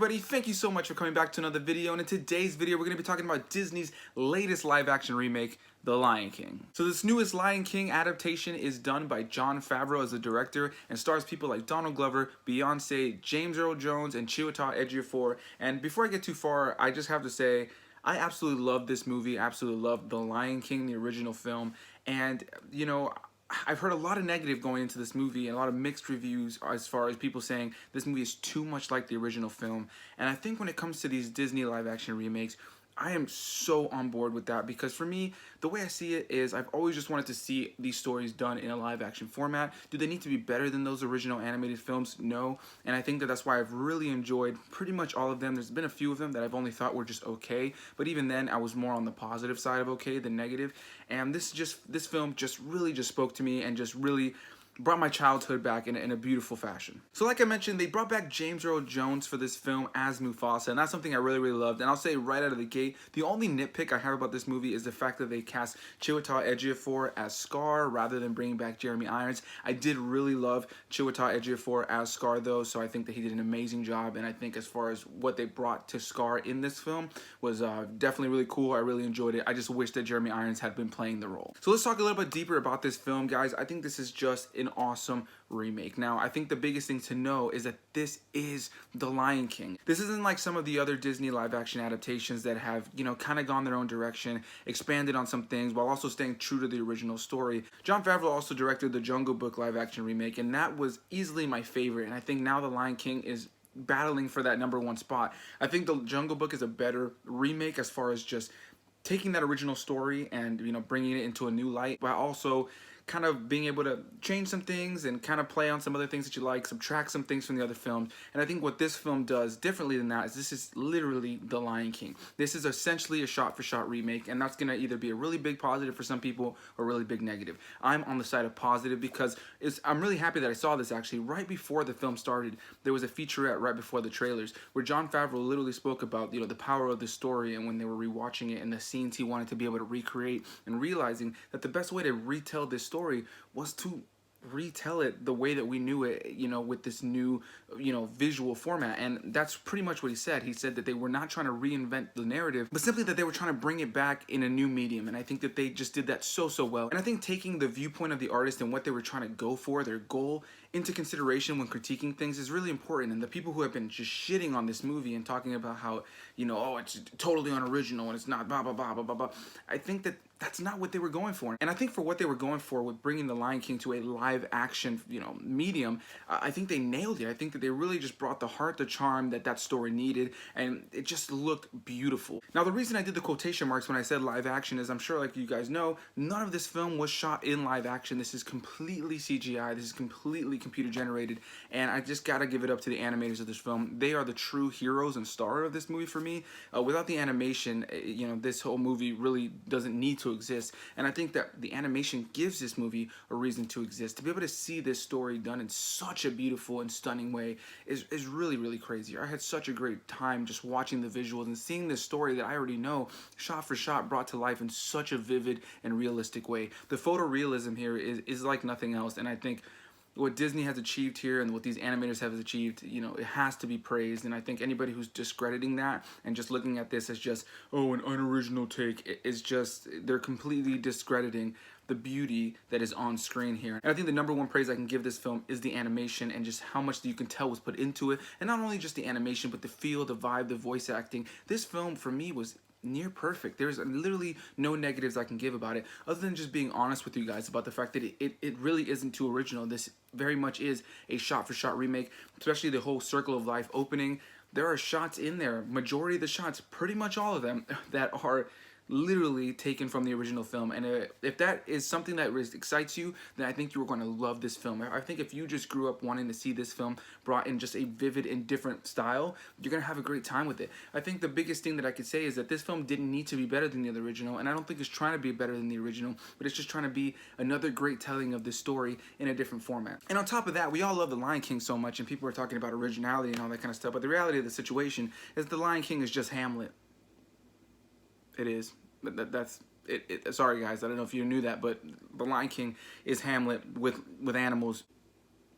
everybody, thank you so much for coming back to another video, and in today's video we're going to be talking about Disney's latest live-action remake, The Lion King. So this newest Lion King adaptation is done by Jon Favreau as the director and stars people like Donald Glover, Beyonce, James Earl Jones, and Chiwetel Ejiofor. And before I get too far, I just have to say, I absolutely love this movie, absolutely love The Lion King, the original film, and you know, I've heard a lot of negative going into this movie and a lot of mixed reviews as far as people saying this movie is too much like the original film. And I think when it comes to these Disney live action remakes, I am so on board with that because for me, the way I see it is I've always just wanted to see these stories done in a live action format. Do they need to be better than those original animated films? No. And I think that that's why I've really enjoyed pretty much all of them. There's been a few of them that I've only thought were just okay, but even then I was more on the positive side of okay than negative. And this film just really spoke to me and just really brought my childhood back in a beautiful fashion. So like I mentioned, they brought back James Earl Jones for this film as Mufasa, and that's something I really loved. And I'll say right out of the gate, the only nitpick I have about this movie is the fact that they cast Chiwetel Ejiofor as Scar rather than bringing back Jeremy Irons. I did really love Chiwetel Ejiofor as Scar though, so I think that he did an amazing job, and I think as far as what they brought to Scar in this film was definitely really cool. I really enjoyed it. I just wish that Jeremy Irons had been playing the role. So let's talk a little bit deeper about this film, guys. I think this is just an awesome remake. Now, I think the biggest thing to know is that this is The Lion King. This isn't like some of the other Disney live action adaptations that have, you know, kind of gone their own direction, expanded on some things while also staying true to the original story. Jon Favreau also directed the Jungle Book live action remake, and that was easily my favorite. And I think now The Lion King is battling for that #1 spot. I think the Jungle Book is a better remake as far as just taking that original story and, you know, bringing it into a new light, while also kind of being able to change some things and kind of play on some other things that you like, subtract some things from the other films. And I think what this film does differently than that is this is literally The Lion King. This is essentially a shot-for-shot remake, and that's gonna either be a really big positive for some people or a really big negative. I'm on the side of positive because I'm really happy that I saw this actually right before the film started. There was a featurette right before the trailers where Jon Favreau literally spoke about, you know, the power of the story, and when they were rewatching it and the scenes he wanted to be able to recreate, and realizing that the best way to retell this story was to retell it the way that we knew it, you know, with this new, you know, visual format. And that's pretty much what he said. He said that they were not trying to reinvent the narrative, but simply that they were trying to bring it back in a new medium. And I think that they just did that so well. And I think taking the viewpoint of the artist and what they were trying to go for, their goal, into consideration when critiquing things is really important. And the people who have been just shitting on this movie and talking about how, you know, oh, it's totally unoriginal and it's not blah blah blah blah blah blah, I think that that's not what they were going for. And I think for what they were going for with bringing The Lion King to a live action, you know, medium, I think they nailed it. I think that they really just brought the heart, the charm that that story needed, and it just looked beautiful. Now, the reason I did the quotation marks when I said live action is, I'm sure like you guys know, none of this film was shot in live action. This is completely CGI. This is completely computer generated, and I just gotta give it up to the animators of this film. They are the true heroes and star of this movie for me. Without the animation, you know, this whole movie really doesn't need to exist. And I think that the animation gives this movie a reason to exist. To be able to see this story done in such a beautiful and stunning way is really crazy. I had such a great time just watching the visuals and seeing this story that I already know shot for shot brought to life in such a vivid and realistic way. The photorealism here is like nothing else, and I think what Disney has achieved here and what these animators have achieved, you know, it has to be praised. And I think anybody who's discrediting that and just looking at this as just, oh, an unoriginal take, is just, they're completely discrediting the beauty that is on screen here. And I think the #1 praise I can give this film is the animation and just how much you can tell was put into it. And not only just the animation, but the feel, the vibe, the voice acting. This film, for me, was near perfect. There's literally no negatives I can give about it, other than just being honest with you guys about the fact that it really isn't too original. This very much is a shot-for-shot remake, especially the whole Circle of Life opening. There are shots in there, majority of the shots, pretty much all of them, that are literally taken from the original film. And if that is something that excites you, then I think you are going to love this film. I think if you just grew up wanting to see this film brought in just a vivid and different style, you're going to have a great time with it. I think the biggest thing that I could say is that this film didn't need to be better than the original, and I don't think it's trying to be better than the original, but it's just trying to be another great telling of this story in a different format. And on top of that, we all love The Lion King so much, and people are talking about originality and all that kind of stuff, but the reality of the situation is The Lion King is just Hamlet. It is. That's it. Sorry guys, I don't know if you knew that, but The Lion King is Hamlet with animals.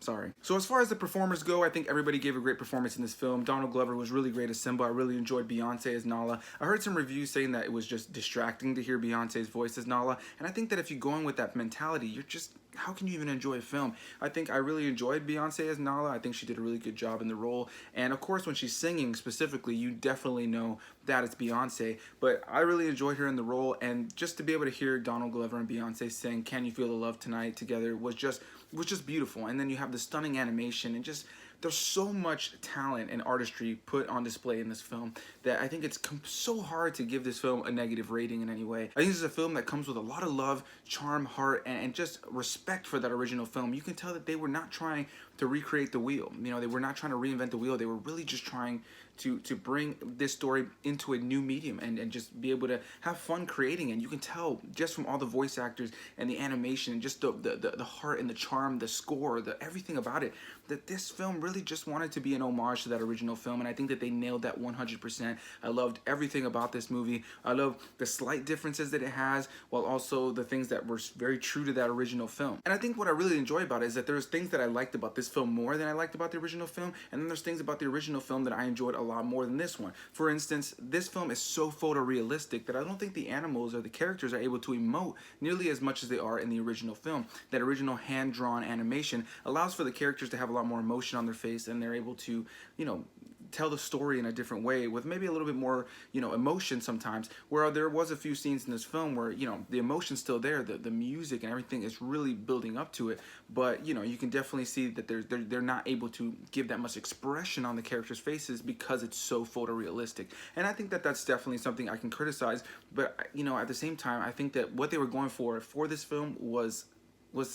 Sorry. So as far as the performers go, I think everybody gave a great performance in this film. Donald Glover was really great as Simba. I really enjoyed Beyonce as Nala. I heard some reviews saying that it was just distracting to hear Beyonce's voice as Nala. And I think that if you go in with that mentality, you're just, how can you even enjoy a film? I think I really enjoyed Beyonce as Nala. I think she did a really good job in the role. And of course, when she's singing specifically, you definitely know that it's Beyonce. But I really enjoyed her in the role. And just to be able to hear Donald Glover and Beyonce sing "Can You Feel the Love Tonight" together was just beautiful. And then you have the stunning animation and just there's so much talent and artistry put on display in this film that I think it's so hard to give this film a negative rating in any way. I think this is a film that comes with a lot of love, charm, heart, and just respect for that original film. You can tell that they were not trying to recreate the wheel. You know, they were not trying to reinvent the wheel. They were really just trying to bring this story into a new medium and just be able to have fun creating it. You can tell just from all the voice actors and the animation and just the heart and the charm, the score, everything about it, that this film really just wanted to be an homage to that original film, and I think that they nailed that 100%. I loved everything about this movie. I love the slight differences that it has, while also the things that were very true to that original film. And I think what I really enjoy about it is that there's things that I liked about this film more than I liked about the original film, and then there's things about the original film that I enjoyed a lot more than this one. For instance, this film is so photorealistic that I don't think the animals or the characters are able to emote nearly as much as they are in the original film. That original hand-drawn animation allows for the characters to have a lot more emotion on their face, and they're able to, you know, tell the story in a different way with maybe a little bit more, you know, emotion sometimes, where there was a few scenes in this film where, you know, the emotion's still there, the music and everything is really building up to it, but, you know, you can definitely see that they're not able to give that much expression on the characters' faces because it's so photorealistic. And I think that that's definitely something I can criticize, but, you know, at the same time, I think that what they were going for this film was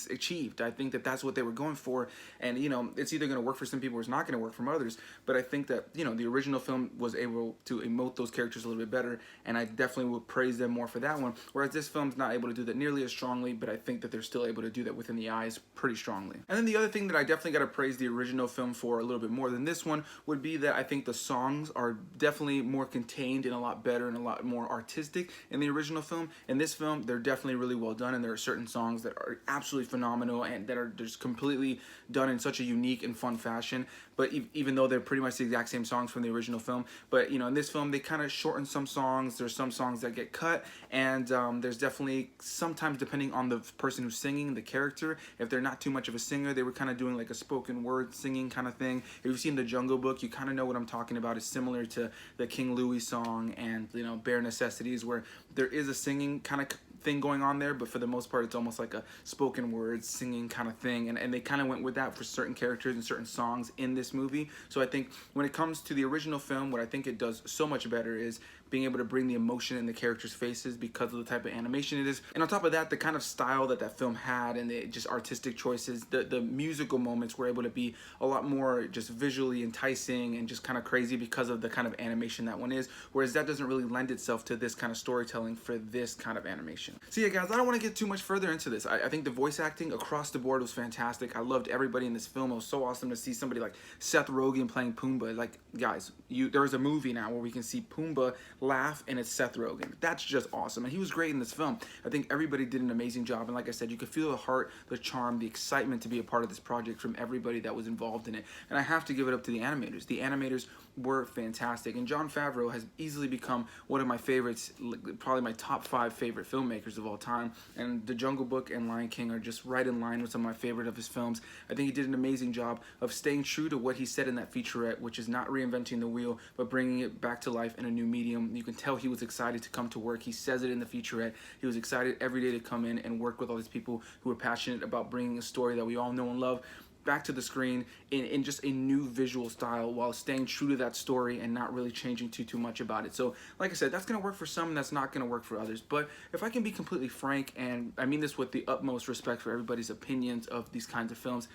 achieved. I think that that's what they were going for, and you know, it's either going to work for some people or it's not going to work for others, but I think that, you know, the original film was able to emote those characters a little bit better, and I definitely would praise them more for that one, whereas this film's not able to do that nearly as strongly, but I think that they're still able to do that within the eyes pretty strongly. And then the other thing that I definitely got to praise the original film for a little bit more than this one would be that I think the songs are definitely more contained and a lot better and a lot more artistic in the original film. In this film, they're definitely really well done, and there are certain songs that are absolutely phenomenal and that are just completely done in such a unique and fun fashion. But even though they're pretty much the exact same songs from the original film, but you know, in this film they kind of shorten some songs. There's some songs that get cut, and there's definitely sometimes, depending on the person who's singing, the character, if they're not too much of a singer, they were kind of doing like a spoken word singing kind of thing. If you've seen The Jungle Book, you kind of know what I'm talking about. It's similar to the King Louis song and, you know, Bare Necessities, where there is a singing kind of thing going on there, but for the most part it's almost like a spoken word singing kind of thing, and they kind of went with that for certain characters and certain songs in this movie. So I think when it comes to the original film, what I think it does so much better is being able to bring the emotion in the characters' faces because of the type of animation it is. And on top of that, the kind of style that that film had and the just artistic choices, the musical moments were able to be a lot more just visually enticing and just kind of crazy because of the kind of animation that one is, whereas that doesn't really lend itself to this kind of storytelling for this kind of animation. So yeah, guys, I don't want to get too much further into this. I think the voice acting across the board was fantastic. I loved everybody in this film. It was so awesome to see somebody like Seth Rogan playing Pumbaa. Like, guys, there's a movie now where we can see Pumbaa laugh, and it's Seth Rogan. That's just awesome, and he was great in this film. I think everybody did an amazing job, and like I said, you could feel the heart, the charm, the excitement to be a part of this project from everybody that was involved in it. And I have to give it up to the animators. The animators were fantastic, and Jon Favreau has easily become one of my favorites, probably my top 5 favorite filmmakers of all time, and The Jungle Book and Lion King are just right in line with some of my favorite of his films. I think he did an amazing job of staying true to what he said in that featurette, which is not reinventing the wheel, but bringing it back to life in a new medium. You can tell he was excited to come to work. He says it in the featurette. He was excited every day to come in and work with all these people who are passionate about bringing a story that we all know and love back to the screen in just a new visual style, while staying true to that story and not really changing too much about it. So like I said, that's going to work for some and that's not going to work for others. But if I can be completely frank, and I mean this with the utmost respect for everybody's opinions of these kinds of films,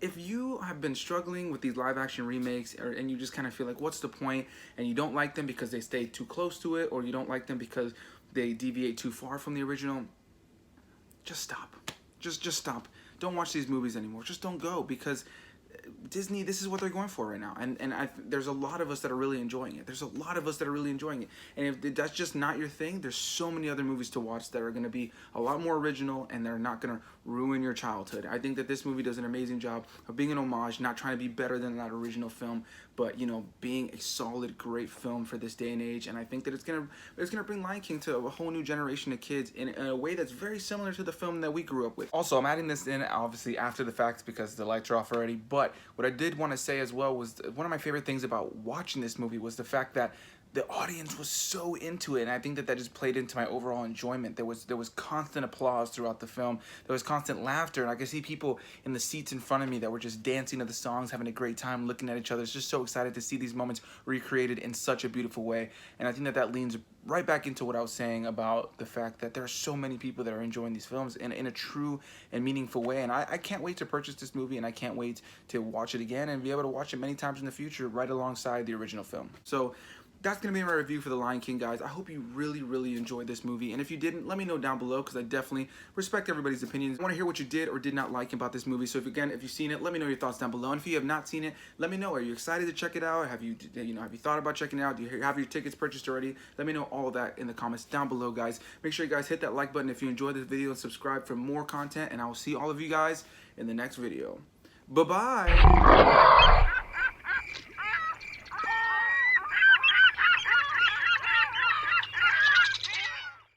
if you have been struggling with these live action remakes, and you just kind of feel like, what's the point, and you don't like them because they stay too close to it, or you don't like them because they deviate too far from the original, just stop. Just stop. Don't watch these movies anymore. Just don't go, because Disney, this is what they're going for right now, and there's a lot of us that are really enjoying it. There's a lot of us that are really enjoying it, and if that's just not your thing, there's so many other movies to watch that are going to be a lot more original, and they're not going to ruin your childhood. I think that this movie does an amazing job of being an homage, not trying to be better than that original film, but, you know, being a solid, great film for this day and age. And I think that it's gonna bring Lion King to a whole new generation of kids in a way that's very similar to the film that we grew up with. Also, I'm adding this in obviously after the fact because the lights are off already, but what I did want to say as well was one of my favorite things about watching this movie was the fact that the audience was so into it, and I think that just played into my overall enjoyment. There was constant applause throughout the film. There was constant laughter, and I could see people in the seats in front of me that were just dancing to the songs, having a great time, looking at each other. It's just so excited to see these moments recreated in such a beautiful way, and I think that leans right back into what I was saying about the fact that there are so many people that are enjoying these films in a true and meaningful way, and I can't wait to purchase this movie, and I can't wait to watch it again and be able to watch it many times in the future right alongside the original film. So that's going to be my review for The Lion King, guys. I hope you really, really enjoyed this movie. And if you didn't, let me know down below because I definitely respect everybody's opinions. I want to hear what you did or did not like about this movie. So if you've seen it, let me know your thoughts down below. And if you have not seen it, let me know. Are you excited to check it out? Have you thought about checking it out? Do you have your tickets purchased already? Let me know all of that in the comments down below, guys. Make sure you guys hit that like button if you enjoyed this video and subscribe for more content. And I will see all of you guys in the next video. Bye-bye.